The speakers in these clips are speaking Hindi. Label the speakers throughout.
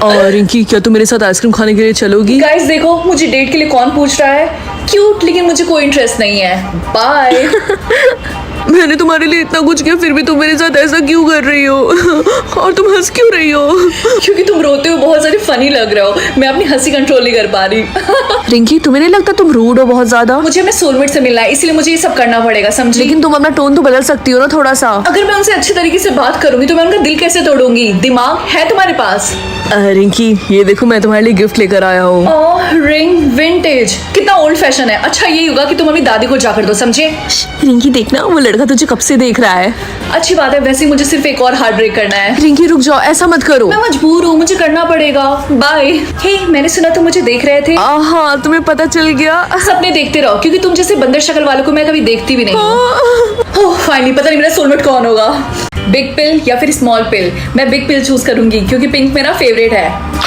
Speaker 1: और रिंकी, क्या तुम मेरे साथ आइसक्रीम खाने के लिए चलोगी?
Speaker 2: गाइस देखो, मुझे डेट के लिए कौन पूछ रहा है। क्यूट, लेकिन मुझे कोई इंटरेस्ट नहीं है। बाय।
Speaker 1: मैंने तुम्हारे लिए इतना कुछ किया, फिर भी तुम मेरे साथ ऐसा क्यों कर रही हो? और तुम हंस क्यों रही हो?
Speaker 2: क्योंकि तुम रोते हो बहुत सारे फनी लग रहे हो। मैं अपनी हंसी कंट्रोल नहीं कर पा रही।
Speaker 1: रिंकी, तुम्हें नहीं लगता तुम रूड हो बहुत ज्यादा?
Speaker 2: मुझे अपने सोलमेट से मिलना है, इसलिए मुझे ये सब करना पड़ेगा, समझी?
Speaker 1: लेकिन तुम अपना टोन तो बदल सकती हो ना थोड़ा सा।
Speaker 2: अगर मैं उनसे अच्छे तरीके से बात करूंगी तो मैं उनका दिल कैसे तोड़ूंगी? दिमाग है तुम्हारे पास?
Speaker 1: रिंकी, ये देखो मैं तुम्हारे लिए गिफ्ट लेकर आया हूँ।
Speaker 2: रिंग विंटेज, कितना ओल्ड फैशन है। अच्छा ये होगा कि तुम अपनी दादी को जाकर दो, समझे?
Speaker 1: रिंकी देखना, वो लड़का तुझे कब से देख रहा है।
Speaker 2: अच्छी बात है, वैसे ही मुझे सिर्फ एक और हार्ट ब्रेक करना है।
Speaker 1: रिंकी रुक जाओ, ऐसा मत करो।
Speaker 2: मैं मजबूर हूँ, मुझे करना पड़ेगा। बाय। हे, मैंने सुना तुम मुझे देख रहे थे।
Speaker 1: हाँ, तुम्हें पता चल गया।
Speaker 2: सपने देखते रहो, क्योंकि तुम जैसे बंदर शक्ल वालों को मैं कभी देखती भी नहीं हूँ। फाइनली पता नहीं मेरा सोलमेट कौन होगा, बिग पिल या फिर स्मॉल पिल। मैं बिग पिल चूज करूंगी क्योंकि पिंक मेरा फेवरेट है।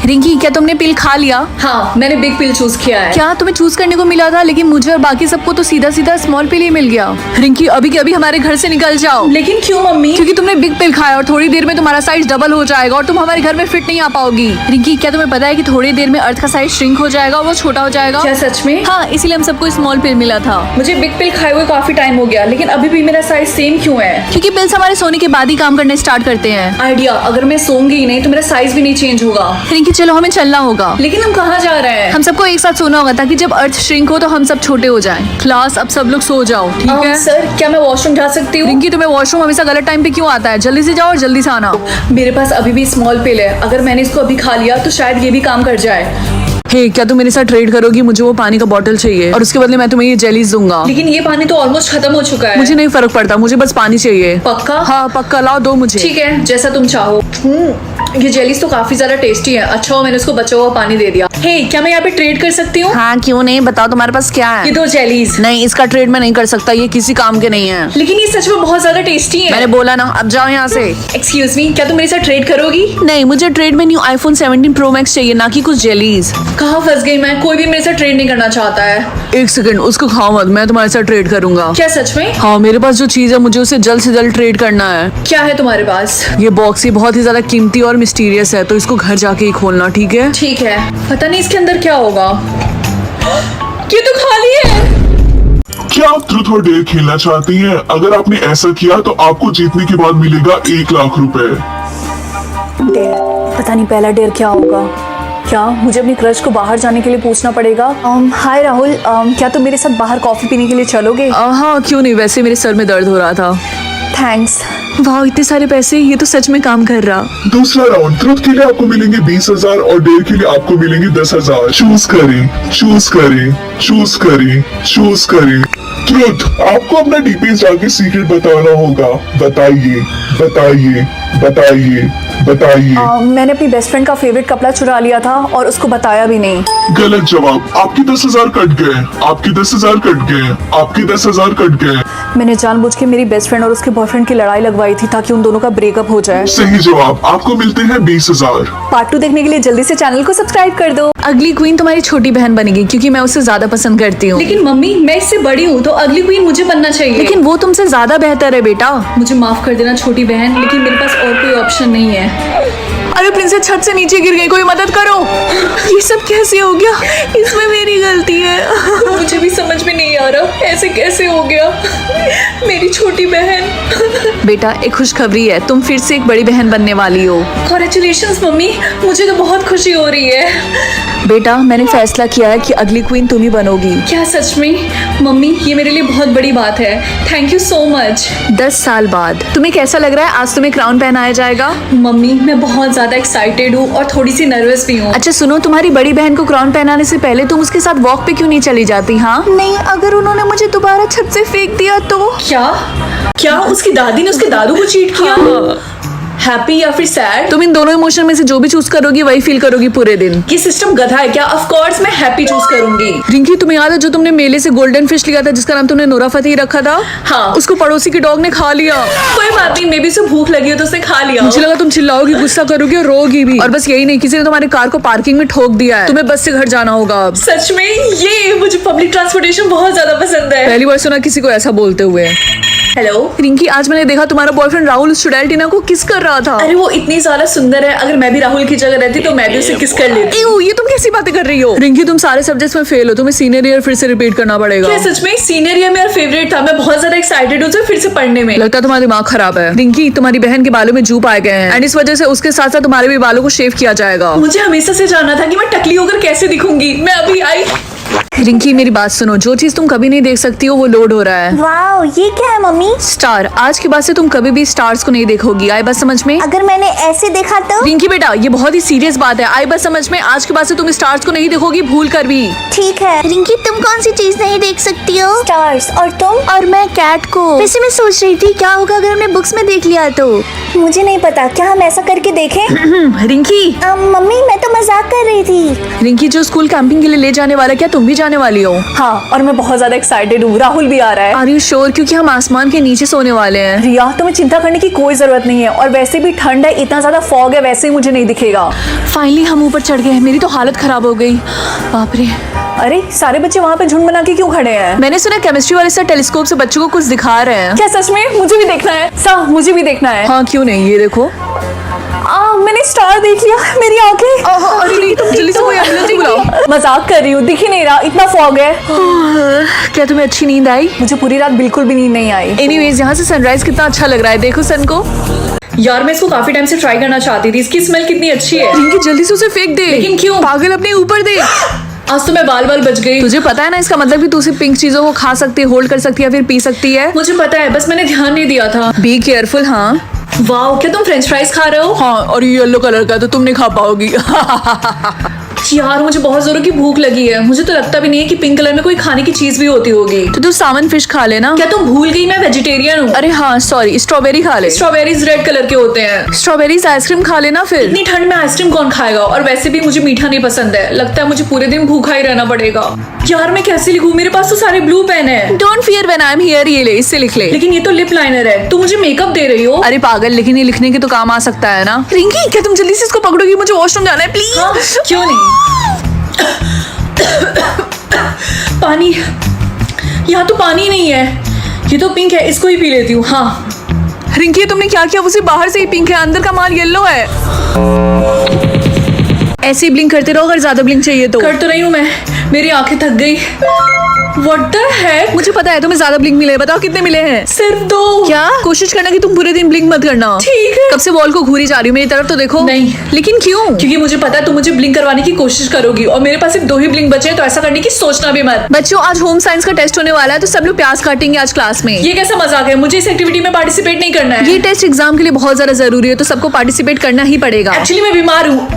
Speaker 1: रिंकी, क्या तुमने पिल खा लिया?
Speaker 2: हाँ, मैंने बिग पिल चूज किया है।
Speaker 1: क्या तुम्हें चूज करने को मिला था, लेकिन मुझे और बाकी सबको तो सीधा सीधा स्मॉल पिल ही मिल गया। रिंकी, अभी के अभी हमारे घर से निकल जाओ।
Speaker 2: लेकिन क्यों मम्मी?
Speaker 1: क्योंकि तुमने बिग पिल खाया और थोड़ी देर में तुम्हारा साइज डबल हो जाएगा और तुम हमारे घर में फिट नहीं आ पाओगी। रिंकी, क्या तुम्हें पता है कि थोड़ी देर में अर्थ का साइज श्रिंक हो जाएगा और वो छोटा हो जाएगा?
Speaker 2: क्या सच में?
Speaker 1: हाँ, इसीलिए हम सबको स्मॉल पिल मिला था।
Speaker 2: मुझे बिग पिल खाए हुए काफी टाइम हो गया, लेकिन अभी भी मेरा साइज सेम क्यों है?
Speaker 1: क्योंकि पिल्स हमारे सोने के बाद ही काम करने स्टार्ट करते हैं।
Speaker 2: आइडिया, अगर मैं सोऊंगी ही नहीं तो मेरा साइज भी नहीं चेंज होगा।
Speaker 1: रिंकी चलो, हमें चलना होगा।
Speaker 2: लेकिन हम कहाँ जा रहे हैं?
Speaker 1: हम सबको एक साथ सोना होगा ताकि जब अर्थ श्रिंक हो तो हम सब छोटे हो जाएं। क्लास, अब सब लोग सो जाओ, ठीक है?
Speaker 2: सर, क्या मैं वॉशरूम जा सकती हूँ?
Speaker 1: रिंकी, तुम्हें वॉशरूम हमेशा गलत टाइम पे क्यों आता है? जल्दी से जाओ और जल्दी से आना।
Speaker 2: मेरे पास अभी भी स्मॉल पिल है, अगर मैंने इसको अभी खा लिया तो शायद ये भी काम कर जाए।
Speaker 1: हे, क्या तुम मेरे साथ ट्रेड करोगी? मुझे वो पानी का बॉटल चाहिए और उसके बदले मैं तुम्हें ये जेलीज दूंगा।
Speaker 2: लेकिन ये पानी तो ऑलमोस्ट खत्म हो चुका है।
Speaker 1: मुझे नहीं फर्क पड़ता, मुझे बस पानी चाहिए।
Speaker 2: पक्का?
Speaker 1: हाँ पक्का, लाओ दो मुझे।
Speaker 2: ठीक है, जैसा तुम चाहो। ये जेलीज तो काफी ज्यादा टेस्टी है। अच्छा हो मैंने उसको बचा हुआ पानी दे दिया। हे, क्या मैं यहाँ पे ट्रेड कर सकती हूँ?
Speaker 1: हाँ क्यों नहीं, बताओ तुम्हारे पास क्या है?
Speaker 2: ये दो जेलीज।
Speaker 1: नहीं, इसका ट्रेड मैं नहीं कर सकता, ये किसी काम के नहीं है।
Speaker 2: लेकिन ये सच में बहुत ज्यादा टेस्टी है।
Speaker 1: मैंने बोला ना, अब जाओ यहाँ से।
Speaker 2: एक्सक्यूज मी, क्या तुम मेरे साथ ट्रेड करोगी?
Speaker 1: नहीं, मुझे ट्रेड में न्यू iPhone 17 Pro Max चाहिए, ना कि कुछ जेलीज।
Speaker 2: कहाँ फंस गई मैं? कोई भी मेरे साथ ट्रेड नहीं करना चाहता है।
Speaker 1: एक सेकंड, उसको खाओ मत, मैं तुम्हारे साथ ट्रेड करूंगा।
Speaker 2: क्या सच में?
Speaker 1: हाँ, मेरे पास जो चीज है मुझे उसे जल्द से जल्द ट्रेड करना है।
Speaker 2: क्या है तुम्हारे पास?
Speaker 1: ये बॉक्स ही बहुत ही ज्यादा कीमती और मिस्टीरियस है, तो इसको घर जाके ही खोलना, ठीक है?
Speaker 2: ठीक है, पता नहीं इसके अंदर क्या होगा। ये तो खाली है।
Speaker 3: क्या आप ट्रूथ और डेयर खेलना चाहती हैं? अगर आपने ऐसा किया तो आपको जीतने के बाद मिलेगा 1 लाख रुपए।
Speaker 2: डेयर, पता नहीं पहला डेयर क्या होगा। क्या मुझे अपनी क्रश को बाहर जाने के लिए पूछना पड़ेगा? हाय राहुल, क्या तुम मेरे साथ बाहर कॉफी पीने के लिए चलोगे?
Speaker 1: हाँ क्यों नहीं, वैसे मेरे सर में दर्द हो रहा था।
Speaker 2: थैंक्स।
Speaker 1: वाह, इतने सारे पैसे, ये तो सच में काम कर रहा।
Speaker 3: दूसरा राउंड, ट्रूथ के लिए आपको मिलेंगे 20,000 और डेयर के लिए आपको मिलेंगे 10,000। चूज करें, चूज करें, चूज करें, चूज करें। ट्रूथ, आपको अपना डीपीएस जाके सीक्रेट बताना होगा। बताइए, बताइए, बताइए, बताइए।
Speaker 2: मैंने अपनी बेस्ट फ्रेंड का फेवरेट कपड़ा चुरा लिया था और उसको बताया भी नहीं।
Speaker 3: गलत जवाब। आपके 10,000 कट गए, आपके 10,000 कट गए, आपके 10,000 कट गए।
Speaker 2: मैंने जानबूझ के मेरी बेस्ट फ्रेंड और उसके बॉयफ्रेंड की लड़ाई लगवाई थी ताकि उन दोनों का ब्रेकअप हो जाए।
Speaker 3: सही जवाब। आपको मिलते हैं 20,000।
Speaker 2: पार्ट 2 देखने के लिए जल्दी से चैनल को सब्सक्राइब कर दो।
Speaker 1: अगली क्वीन तुम्हारी छोटी बहन बनेगी क्योंकि मैं उसे ज्यादा पसंद करती हूँ।
Speaker 2: लेकिन मम्मी, मैं इससे बड़ी हूँ तो अगली क्वीन मुझे बनना चाहिए।
Speaker 1: लेकिन वो तुमसे ज्यादा बेहतर है बेटा।
Speaker 2: मुझे माफ कर देना छोटी बहन, लेकिन मेरे पास और कोई ऑप्शन नहीं है।
Speaker 1: अरे प्रिंसेस छत से नीचे गिर गई, कोई मदद करो। ये सब कैसे हो गया? इसमें मेरी गलती है।
Speaker 2: मुझे भी समझ में नहीं आ रहा ऐसे कैसे हो गया। मेरी छोटी बहन।
Speaker 1: बेटा, एक खुशखबरी है, तुम फिर से एक बड़ी बहन बनने वाली हो।
Speaker 2: कॉन्ग्रेचुलेशंस मम्मी, मुझे तो बहुत खुशी हो रही है।
Speaker 1: बेटा, मैंने फैसला किया है कि अगली क्वीन तुम ही बनोगी।
Speaker 2: क्या सच में? मम्मी, ये मेरे लिए बहुत बड़ी बात है। Thank you so much.
Speaker 1: 10 साल बाद तुम्हें कैसा लग रहा है? आज तुम्हें क्राउन पहनाया जाएगा।
Speaker 2: मम्मी, मैं बहुत ज्यादा एक्साइटेड हूँ और थोड़ी सी नर्वस भी हूँ।
Speaker 1: अच्छा सुनो, तुम्हारी बड़ी बहन को क्राउन पहनाने से पहले तुम उसके साथ वॉक पे क्यों नहीं चली जाती? हाँ नहीं, अगर उन्होंने मुझे दोबारा छत से फेंक दिया तो?
Speaker 2: क्या क्या उसकी दादी ने उसके दादू को चीट किया? हैप्पी या फिर सैड?
Speaker 1: तुम इन दोनों इमोशन में से जो भी चूज करोगी वही फील करोगी पूरे दिन।
Speaker 2: ये सिस्टम गधा है क्या? ऑफ कोर्स मैं हैप्पी चूज करूंगी।
Speaker 1: रिंकी, तुम्हें याद है जो तुमने मेले से गोल्डन फिश लिया था जिसका नाम तुमने नोरा फतेही रखा था?
Speaker 2: हाँ।
Speaker 1: उसको पड़ोसी की डॉग ने खा लिया।
Speaker 2: कोई बात नहीं, मे बी उसे भूख लगी हो तो उसने खा लिया।
Speaker 1: मुझे लगा तुम चिल्लाओगी, गुस्सा करोगी और रोगी भी। और बस यही नहीं, किसी ने तुम्हारी कार को पार्किंग में ठोक दिया है। तुम्हें बस से घर जाना होगा अब।
Speaker 2: सच में? ये मुझे पब्लिक ट्रांसपोर्टेशन बहुत ज्यादा पसंद है।
Speaker 1: पहली बार सुना किसी को ऐसा बोलते हुए।
Speaker 2: हेलो
Speaker 1: रिंकी, आज मैंने देखा तुम्हारा बॉयफ्रेंड राहुल उस चुड़ैल टीना को किस कर रहा रहा था।
Speaker 2: अरे वो इतनी ज्यादा सुंदर है, अगर मैं भी राहुल की जगह रहती तो मैं भी उसे किस कर लेती।
Speaker 1: एऊ, ये तुम कैसी बातें कर रही हो? रिंकी तुम सारे सब्जेक्ट्स में फेल हो, तुम्हें सीनियर ईयर फिर से रिपीट करना पड़ेगा।
Speaker 2: क्या सच में? सीनियर ईयर मेरा फेवरेट था, मैं बहुत ज्यादा एक्साइटेड हूँ फिर से पढ़ने में।
Speaker 1: लगता है तुम्हारा दिमाग खराब है। रिंकी तुम्हारी बहन के बालों में जू पाए गए हैं एंड इस वजह से उसके साथ साथ तुम्हारे भी बालों को शेव किया जाएगा।
Speaker 2: मुझे हमेशा से जानना था कि मैं टकली होकर कैसे दिखूंगी। मैं अभी आई।
Speaker 1: रिंकी मेरी बात सुनो, जो चीज तुम कभी नहीं देख सकती हो वो लोड हो रहा है।
Speaker 4: वाओ, ये क्या है मम्मी?
Speaker 1: स्टार, आज के बाद से तुम कभी भी स्टार्स को नहीं देखोगी, आई बात समझ में?
Speaker 4: अगर मैंने ऐसे देखा तो?
Speaker 1: रिंकी बेटा ये बहुत ही सीरियस बात है, आई बात समझ में? आज के बाद से तुम स्टार्स को नहीं देखोगी, भूल कर भी।
Speaker 4: ठीक है। रिंकी तुम कौन सी चीज नहीं देख सकती हो? स्टार्स। और तुम? और मैं कैट को। वैसे मैं सोच रही थी क्या होगा अगर हमने बुक्स में देख लिया तो। मुझे नहीं पता, क्या हम ऐसा करके देखें?
Speaker 1: रिंकी
Speaker 4: मम्मी मैं तो मजाक कर रही थी।
Speaker 1: रिंकी जो स्कूल कैंपिंग के लिए ले जाने वाला, क्या तुम भी जाने वाली हो?
Speaker 2: हाँ, और मैं बहुत ज्यादा एक्साइटेड हूँ। राहुल भी आ रहा है।
Speaker 1: Are you sure? क्योंकि हम आसमान के नीचे सोने वाले हैं।
Speaker 2: रिया तुम्हें चिंता करने की कोई जरूरत नहीं है, और वैसे भी ठंड है, इतना ज्यादा फॉग है, वैसे ही मुझे नहीं दिखेगा।
Speaker 1: फाइनली हम ऊपर चढ़ गए, मेरी तो हालत खराब हो गई। बाप रे,
Speaker 2: अरे सारे बच्चे वहाँ पे झुंड बना के क्यों खड़े हैं?
Speaker 1: मैंने सुना केमिस्ट्री वाले सर टेलीस्कोप से बच्चों को कुछ दिखा रहे हैं।
Speaker 2: क्या सच में? मुझे भी देखना है। मुझे भी देखना है।
Speaker 1: हाँ क्यों नहीं, ये देखो।
Speaker 2: मैंने स्टार देख लिया, मेरी आंखें।
Speaker 1: अरे नहीं, तुम जल्दी से कोई एम्बुलेंस बुलाओ।
Speaker 2: मजाक कर रही हूँ, दिख ही नहीं रहा, इतना फॉग है।
Speaker 1: क्या तुम्हें अच्छी नींद आई?
Speaker 2: मुझे पूरी रात बिल्कुल भी नींद नहीं आई।
Speaker 1: एनीवेज यहाँ से सनराइज कितना अच्छा लग रहा है, देखो सन को।
Speaker 2: यार मैं इसको काफी टाइम से ट्राई करना चाहती थी, इसकी स्मेल कितनी अच्छी है।
Speaker 1: रिंकी जल्दी से उसे फेंक दे।
Speaker 2: लेकिन क्यों?
Speaker 1: पागल, अपने ऊपर दे।
Speaker 2: आज तो मैं बाल बच गई।
Speaker 1: तुझे पता है ना इसका मतलब कि तू सिर्फ पिंक चीजों को खा सकती है, होल्ड कर सकती है, फिर पी सकती है।
Speaker 2: मुझे पता है, बस मैंने ध्यान नहीं दिया था।
Speaker 1: Be careful. हाँ
Speaker 2: वाओ, क्या तुम फ्रेंच फ्राइज खा रहे हो?
Speaker 1: हाँ, और ये येलो कलर का तो तुम नहीं खा पाओगी।
Speaker 2: यार मुझे बहुत जोरों की भूख लगी है। मुझे तो लगता भी नहीं है कि पिंक कलर में कोई खाने की चीज भी होती होगी।
Speaker 1: तो तू सावन फिश खा लेना।
Speaker 2: क्या तुम भूल गई मैं वेजिटेरियन हूँ?
Speaker 1: अरे हाँ सॉरी, स्ट्रॉबेरी खा ले।
Speaker 2: स्ट्रॉबेरीज रेड कलर के होते हैं।
Speaker 1: स्ट्रॉबेरीज आइसक्रीम खा लेना फिर।
Speaker 2: इतनी ठंड में आइसक्रीम कौन खाएगा? और वैसे भी मुझे मीठा नहीं पसंद है, लगता है मुझे पूरे दिन भूखा ही रहना पड़ेगा। यार मैं कैसे लिखूं? मेरे पास तो सारे ब्लू पेन है।
Speaker 1: Don't fear when I am here, ये ले, इससे लिख ले।
Speaker 2: लेकिन ये तो लिप लाइनर है, तुम मुझे मेकअप दे रही हो।
Speaker 1: अरे पागल, लेकिन ये लिखने के तो काम आ सकता है ना। रिंकी क्या तुम जल्दी से इसको पकड़ोगी? मुझे वॉशरूम जाना है प्लीज।
Speaker 2: हाँ, क्यों नहीं। पानी, यहाँ तो पानी नहीं है। ये तो पिंक है, इसको ही पी लेती हूँ। हाँ
Speaker 1: रिंकी तुमने क्या किया? उसे बाहर से ही पिंक है, अंदर का माल येलो है। ऐसे ही ब्लिंक करते रहो, अगर ज्यादा ब्लिंक चाहिए तो।
Speaker 2: कर तो रही हूँ मैं, मेरी आंखें थक गई। What the heck?
Speaker 1: मुझे पता है तुम्हें ज्यादा ब्लिंक मिले, बताओ कितने मिले हैं?
Speaker 2: सिर्फ 2।
Speaker 1: क्या? कोशिश करना कि तुम पूरे दिन ब्लिंक मत करना।
Speaker 2: ठीक है।
Speaker 1: कब से वॉल को घूरी जा रही हूँ, मेरी तरफ तो देखो।
Speaker 2: नहीं।
Speaker 1: लेकिन क्यों?
Speaker 2: क्योंकि मुझे पता है तुम मुझे ब्लिंक करवाने की कोशिश करोगी, और मेरे पास सिर्फ 2 ही ब्लिंक बचे हैं, तो ऐसा करने की सोचना भी मत।
Speaker 1: बच्चों आज होम साइंस का टेस्ट होने वाला है, तो सब लोग प्याज काटेंगे आज क्लास में।
Speaker 2: ये कैसा मजाक है? मुझे इस एक्टिविटी में पार्टिसिपेट नहीं करना है।
Speaker 1: ये टेस्ट एग्जाम के लिए बहुत ज्यादा जरूरी है, तो सबको पार्टिसिपेट करना ही पड़ेगा।
Speaker 2: एक्चुअली मैं बीमार हूँ।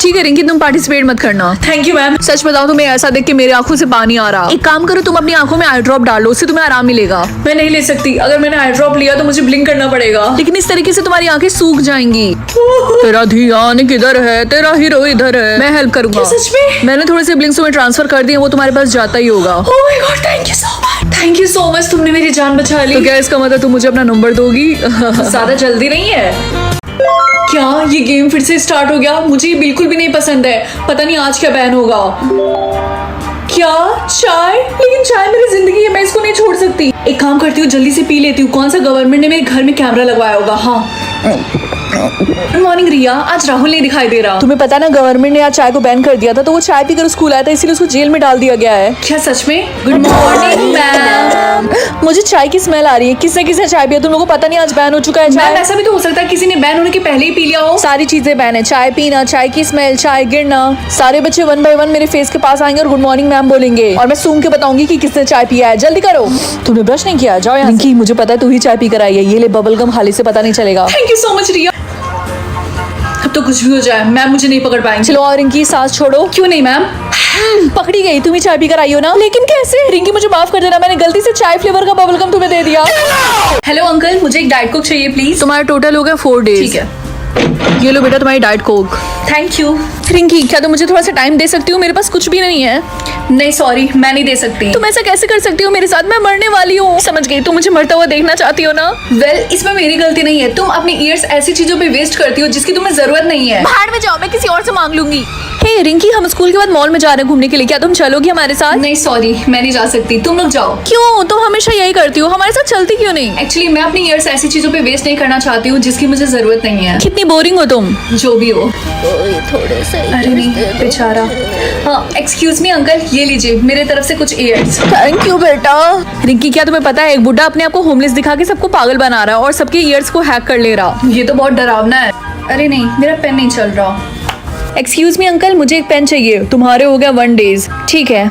Speaker 1: ठीक है रिंकी, तुम पार्टिसिपेट मत करना।
Speaker 2: Thank you ma'am.
Speaker 1: सच बताओ तुम्हें ऐसा देख के मेरी आंखों से पानी आ रहा। एक काम करो, तुम अपनी आंखों में आई ड्रॉप डालो, उससे तुम्हें आराम मिलेगा।
Speaker 2: मैं नहीं ले सकती, अगर मैंने आई ड्रॉप लिया तो मुझे ब्लिंक करना पड़ेगा।
Speaker 1: लेकिन इस तरीके से तुम्हारी आंखें सूख जाएंगी। तेरा ध्यान किधर है? तेरा हीरो इधर है। मैं हेल्प करूंगा।
Speaker 2: क्या सच में?
Speaker 1: मैंने थोड़े से ब्लिंक्स में ट्रांसफर कर दिए, वो तुम्हारे पास जाता ही होगा।
Speaker 2: Oh my God, thank you so much. Thank you so much, तुमने मेरी जान बचा ली।
Speaker 1: तो क्या इसका मतलब तुम मुझे अपना नंबर दोगी?
Speaker 2: ज्यादा जल्दी नहीं है क्या? ये गेम फिर से स्टार्ट हो गया। मुझे ये बिल्कुल भी नहीं पसंद है। पता नहीं आज क्या बैन होगा। क्या? चाय? लेकिन चाय मेरी जिंदगी है, मैं इसको नहीं छोड़ सकती। एक काम करती हूँ, जल्दी से पी लेती हूँ। कौन सा गवर्नमेंट ने मेरे घर में कैमरा लगवाया होगा? हाँ। गुड मॉर्निंग रिया, आज राहुल नहीं दिखाई दे रहा।
Speaker 1: तुम्हें पता ना गवर्नमेंट ने आज चाय को बैन कर दिया था, तो वो चाय पीकर स्कूल आया था, इसीलिए उसको जेल में डाल दिया गया है।
Speaker 2: क्या सच में? Good morning ma'am.
Speaker 1: मुझे चाय की स्मेल आ रही है। किसने किसने चाय पिया? तुम लोगों को पता नहीं आज बैन हो चुका है
Speaker 2: मैम
Speaker 1: चाय?
Speaker 2: ऐसा भी तो हो सकता है किसी ने बैन होने के पहले ही पी लिया हो।
Speaker 1: सारी चीजें बैन है, चाय पीना, चाय की स्मेल, चाय गिरना। सारे बच्चे 1 बाय 1 मेरे फेस के पास आएंगे और गुड मॉर्निंग मैम बोलेंगे, और मैं सूंघ के बताऊंगी कि किसने चाय पिया है। जल्दी करो। तुमने ब्रश नहीं किया? जाओ यहाँ से। मुझे पता है तू ही चाय पी कर आई है। ये ले बबल गम, हाली से पता नहीं चलेगा।
Speaker 2: थैंक यू सो मच रिया। अब तो कुछ भी हो जाए, मैम मुझे नहीं पकड़ पाएंगे।
Speaker 1: चलो और इनकी सांस छोड़ो।
Speaker 2: क्यों नहीं मैम?
Speaker 1: पकड़ी गई, तुम ही चाय पी कर आई हो ना? लेकिन कैसे? रिंकी मुझे माफ कर देना, मैंने गलती से चाय फ्लेवर का बबल गम तुम्हें दे दिया।
Speaker 2: हेलो अंकल, मुझे एक डाइट कोक चाहिए प्लीज।
Speaker 1: तुम्हारा टोटल हो गया 4 डेज।
Speaker 2: ठीक है,
Speaker 1: ये लो बेटा तुम्हारी diet Coke.
Speaker 2: Thank you.
Speaker 1: Rinki क्या तुम मुझे थोड़ा सा टाइम दे सकती हो? मेरे पास कुछ भी नहीं है।
Speaker 2: नहीं सॉरी, मैं नहीं दे सकती।
Speaker 1: तुम ऐसा कैसे कर सकती हो मेरे साथ? मैं मरने वाली हूँ। समझ गई, तुम मुझे मरता हुआ देखना चाहती हो ना?
Speaker 2: वेल, इसमें मेरी गलती नहीं है। तुम अपनी ईयर्स ऐसी चीजों पे वेस्ट करती हो जिसकी तुम्हें जरूरत नहीं है।
Speaker 1: बाहर में जाओ, मैं किसी और से मांग लूंगी। हे रिंकी, हम स्कूल के बाद मॉल में जा रहे हैं घूमने के लिए, क्या तुम चलोगी हमारे साथ?
Speaker 2: नहीं सॉरी, मैं नहीं जा सकती, तुम लोग जाओ।
Speaker 1: क्यों? तुम हमेशा यही करती हो, हमारे साथ चलती क्यों नहीं?
Speaker 2: एक्चुअली मैं अपनी ईयर्स ऐसी चीजों पे वेस्ट नहीं करना चाहती हूँ जिसकी मुझे जरूरत नहीं है।
Speaker 1: कितनी बोरिंग हो तुम।
Speaker 2: जो भी हो।
Speaker 4: थोड़े से
Speaker 2: अरे नहीं बेचारा। हाँ एक्सक्यूज मी अंकल, ये लीजिए मेरे तरफ से कुछ ईयर्स।
Speaker 1: थैंक यू बेटा। रिंकी, क्या तुम्हें पता है एक बुढ़ा अपने आप को होमलेस दिखा के सबको पागल बना रहा है और सबके ईयर्स को हैक कर ले रहा।
Speaker 2: ये तो बहुत डरावना है। अरे नहीं, मेरा पेन नहीं चल रहा।
Speaker 1: एक्सक्यूज मी अंकल, मुझे एक पेन चाहिए। तुम्हारे हो गया 1 डेज। ठीक है।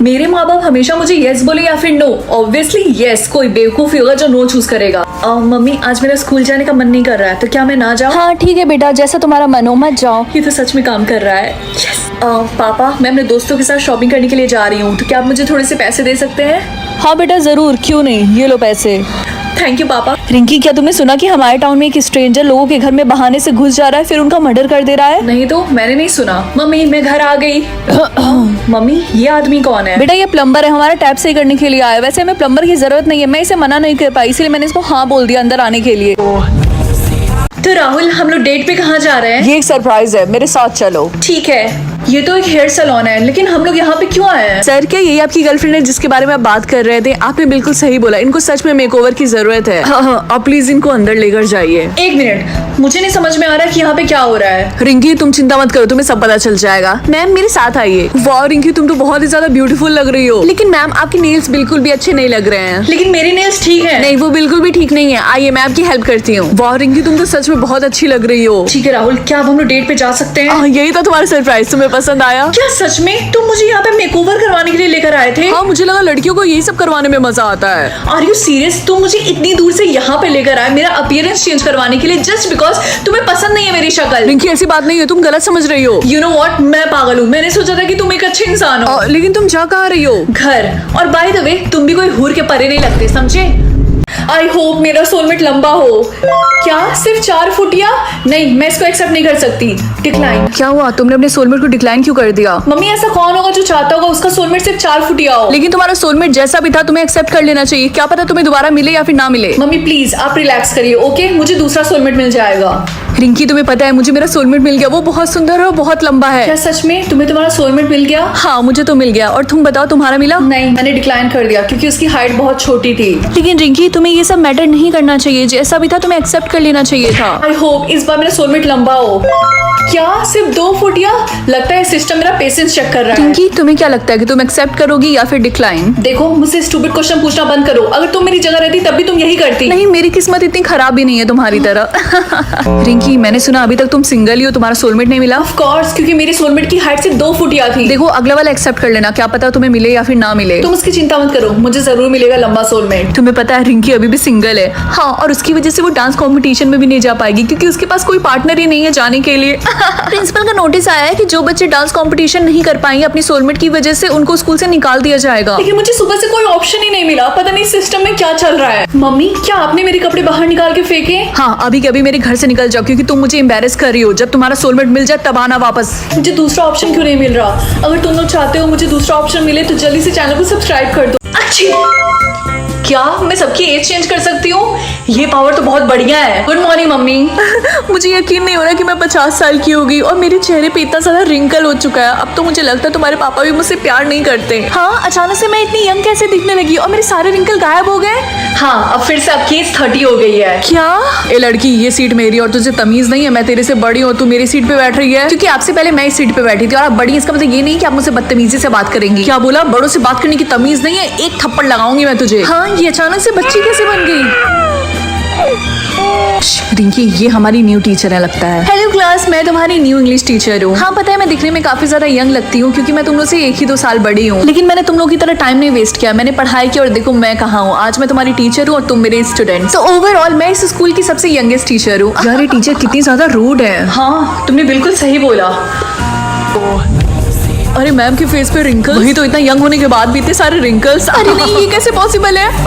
Speaker 2: मेरे माँ बाप हमेशा मुझे यस बोले या फिर नो। ऑब्वियसली यस, कोई बेवकूफ ही होगा जो नो चूज करेगा। मम्मी आज मेरा स्कूल जाने का मन नहीं कर रहा है, तो क्या मैं ना जाऊँ?
Speaker 1: हाँ ठीक है बेटा, जैसा तुम्हारा मन हो, मत जाओ।
Speaker 2: ये तो सच में काम कर रहा है। यस। पापा मैं अपने दोस्तों के साथ शॉपिंग करने के लिए जा रही हूँ, तो क्या आप मुझे थोड़े से पैसे दे सकते हैं?
Speaker 1: हाँ बेटा जरूर, क्यों नहीं, ये लो पैसे।
Speaker 2: थैंक यू पापा।
Speaker 1: रिंकी, क्या तुमने सुना कि हमारे टाउन में एक स्ट्रेंजर लोगों के घर में बहाने से घुस जा रहा है, फिर उनका मर्डर कर दे रहा है?
Speaker 2: नहीं तो मैंने नहीं सुना। मम्मी मैं घर आ गई। मम्मी ये आदमी कौन है?
Speaker 1: बेटा ये प्लम्बर है, हमारा टैप सही करने के लिए आया है। वैसे हमें प्लम्बर की जरूरत नहीं है, मैं इसे मना नहीं कर पाई, इसलिए मैंने इसको हाँ बोल दिया अंदर आने के लिए।
Speaker 2: तो राहुल हम लोग डेट पे कहाँ जा रहे हैं?
Speaker 1: ये एक सरप्राइज है, मेरे साथ चलो।
Speaker 2: ठीक है। ये तो एक हेयर सैलून है, लेकिन हम लोग यहाँ पे क्यों आए हैं?
Speaker 1: सर क्या यही आपकी गर्लफ्रेंड है जिसके बारे में आप बात कर रहे थे? आपने बिल्कुल सही बोला, इनको सच में मेकओवर की जरूरत है। हाँ, आप प्लीज इनको अंदर लेकर जाइए।
Speaker 2: एक मिनट, मुझे नहीं समझ में आ रहा कि यहाँ पे क्या हो रहा है।
Speaker 1: रिंकी तुम चिंता मत करो, तुम्हें सब पता चल जाएगा। मैम मेरे साथ आइए। वाह रिंकी, तुम तो बहुत ही ज्यादा ब्यूटीफुल लग रही हो। लेकिन मैम आपके नेल्स बिल्कुल भी अच्छे नहीं लग रहे हैं।
Speaker 2: लेकिन मेरे नेल्स ठीक है।
Speaker 1: नहीं वो बिल्कुल भी ठीक नहीं है। आइए मैं आपकी हेल्प करती हूँ। वाह रिंकी, तुम तो सच में बहुत अच्छी लग रही हो।
Speaker 2: ठीक है राहुल, क्या अब हम लोग डेट पे जा सकते हैं?
Speaker 1: यही था तुम्हारा सरप्राइज, तुम्हें पसंद आया?
Speaker 2: क्या सच में तुम मुझे यहाँ पे मेकओवर करवाने के लिए लेकर आए थे?
Speaker 1: हाँ मुझे लगा लड़कियों को यही सब करवाने में मजा आता है।
Speaker 2: Are you serious? तुम मुझे इतनी दूर से यहाँ पे लेकर आए मेरा अपीयरेंस चेंज करवाने के लिए, जस्ट बिकॉज तुम्हें पसंद नहीं है मेरी शक्ल?
Speaker 1: रिंकी ऐसी बात नहीं है, तुम गलत समझ रही हो।
Speaker 2: यू नो व्हाट, मैं पागल हूँ। मैंने सोचा था कि तुम एक अच्छे इंसान हो।
Speaker 1: लेकिन तुम जा कहाँ रही हो?
Speaker 2: घर। और बाय द वे तुम भी कोई हूर के परे नहीं लगते, समझे? आई होप मेरा सोलमेट लंबा हो। क्या सिर्फ 4 फुटिया? नहीं, मैं इसको एक्सेप्ट नहीं कर सकती। डिक्लाइन।
Speaker 1: क्या हुआ, तुमने अपने सोलमेट को डिक्लाइन क्यों कर दिया?
Speaker 2: मम्मी ऐसा कौन होगा जो चाहता होगा उसका सोलमेट सिर्फ 4 फुटिया हो?
Speaker 1: लेकिन तुम्हारा सोलमेट जैसा भी था तुम्हें एक्सेप्ट कर लेना चाहिए। क्या पता तुम्हें दोबारा मिले या फिर ना मिले।
Speaker 2: मम्मी प्लीज आप रिलैक्स करिए, ओके? मुझे दूसरा सोलमेट मिल जाएगा।
Speaker 1: रिंकी तुम्हें पता है मुझे मेरा सोलमेट मिल गया, वो बहुत सुंदर है और बहुत लंबा है।
Speaker 2: क्या सच में तुम्हें तुम्हारा सोलमेट मिल गया?
Speaker 1: हाँ मुझे तो मिल गया। और तुम बताओ तुम्हारा मिला?
Speaker 2: नहीं, मैंने डिक्लाइन कर दिया क्योंकि उसकी हाइट बहुत छोटी थी।
Speaker 1: लेकिन रिंकी तुम्हें ये सब मैटर नहीं करना चाहिए, जैसा भी था तुम्हें एक्सेप्ट कर लेना चाहिए था।
Speaker 2: आई होप इस बार मेरा सोलमेट लंबा हो। क्या सिर्फ 2 फुटिया? लगता है सिस्टम मेरा पेशेंस चेक कर रहा है।
Speaker 1: रिंकी तुम्हें क्या लगता है कि तुम एक्सेप्ट करोगी या फिर डिक्लाइन?
Speaker 2: देखो मुझसे स्टूपिड क्वेश्चन पूछना बंद करो। अगर तुम मेरी जगह रहती तब भी तुम यही करती।
Speaker 1: नहीं मेरी किस्मत इतनी खराब भी नहीं है तुम्हारी तरह। रिंकी मैंने सुना अभी तक तुम सिंगल ही हो, तुम्हारा सोलमेट नहीं मिला?
Speaker 2: ऑफ कोर्स, क्योंकि मेरी सोलमेट की हाइट सिर्फ 2 फुटिया थी।
Speaker 1: देखो अगला वाला एक्सेप्ट कर लेना, क्या पता तुम्हें मिले या फिर ना मिले।
Speaker 2: तुम उसकी चिंता मत करो, मुझे जरूर मिलेगा लंबा सोलमेट।
Speaker 1: तुम्हें पता है रिंकी अभी भी सिंगल है। हाँ और उसकी वजह से वो डांस कंपटीशन में भी नहीं जा पाएगी क्योंकि उसके पास कोई पार्टनर ही नहीं है जाने के लिए। प्रिंसिपल का नोटिस आया है कि जो बच्चे डांस कंपटीशन नहीं कर पाएंगे अपनी सोलमेट की वजह से उनको स्कूल से निकाल दिया जाएगा।
Speaker 2: लेकिन मुझे सुबह से कोई ऑप्शन ही नहीं मिला, पता नहीं सिस्टम में क्या चल रहा है। मम्मी क्या आपने मेरे कपड़े बाहर निकाल के फेंके?
Speaker 1: हाँ अभी के अभी मेरे घर से निकल जाओ क्योंकि तुम मुझे एम्बेरस कर रही हो। जब तुम्हारा सोलमेट मिल जाए तब आना वापस।
Speaker 2: मुझे दूसरा ऑप्शन क्यों नहीं मिल रहा? अगर तुम लोग चाहते हो मुझे दूसरा ऑप्शन मिले तो जल्दी से चैनल को सब्सक्राइब कर दो। अच्छी क्या मैं सबकी एज चेंज कर सकती हूँ? ये पावर तो बहुत बढ़िया है। Good morning mummy.
Speaker 1: मुझे यकीन नहीं हो रहा कि मैं 50 साल की हो गई और मेरे चेहरे पे इतना ज्यादा रिंकल हो चुका है। अब तो मुझे लगता है तुम्हारे पापा भी मुझसे प्यार नहीं करते। हाँ अचानक से मैं इतनी यंग कैसे दिखने लगी और मेरे सारे रिंकल गायब हो गए?
Speaker 2: हाँ अब फिर से आपकी एज 30 हो गई है।
Speaker 1: क्या? ए लड़की ये सीट मेरी और तुझे तमीज नहीं है? मैं तेरे से बड़ी हूँ, तू मेरी सीट पे बैठ रही है क्योंकि आपसे पहले मैं इस सीट पे बैठी थी और आप बड़ी। इसका मतलब ये नहीं कि आप मुझसे बदतमीजी से बात करेंगी। क्या बोला? बड़ों से बात करने की तमीज नहीं है? एक थप्पड़ लगाऊंगी मैं तुझे। हाँ ये अचानक से बच्ची कैसे बन गई? रिंकी ये हमारी न्यू टीचर है लगता है। हेलो क्लास, मैं तुम्हारी न्यू इंग्लिश टीचर हूँ। हाँ पता है मैं दिखने में काफी ज्यादा यंग लगती हूँ क्योंकि मैं तुम लोग से 1 ही 2 साल बड़ी हूँ, लेकिन मैंने तुम लोग की तरह टाइम नहीं वेस्ट किया। मैंने पढ़ाई की और देखो मैं कहाँ हूँ आज। मैं तुम्हारी टीचर हूँ और तुम मेरे स्टूडेंट। तो ओवरऑल मैं इस स्कूल की सबसे यंगेस्ट टीचर हूँ। यार ये टीचर कितनी ज्यादा रूड है।
Speaker 2: हाँ तुमने बिल्कुल सही बोला।
Speaker 1: अरे मैम के फेस पे रिंकल्स, वही तो इतना यंग होने के बाद भी इतने सारे रिंकल्स। अरे नहीं ये कैसे पॉसिबल है?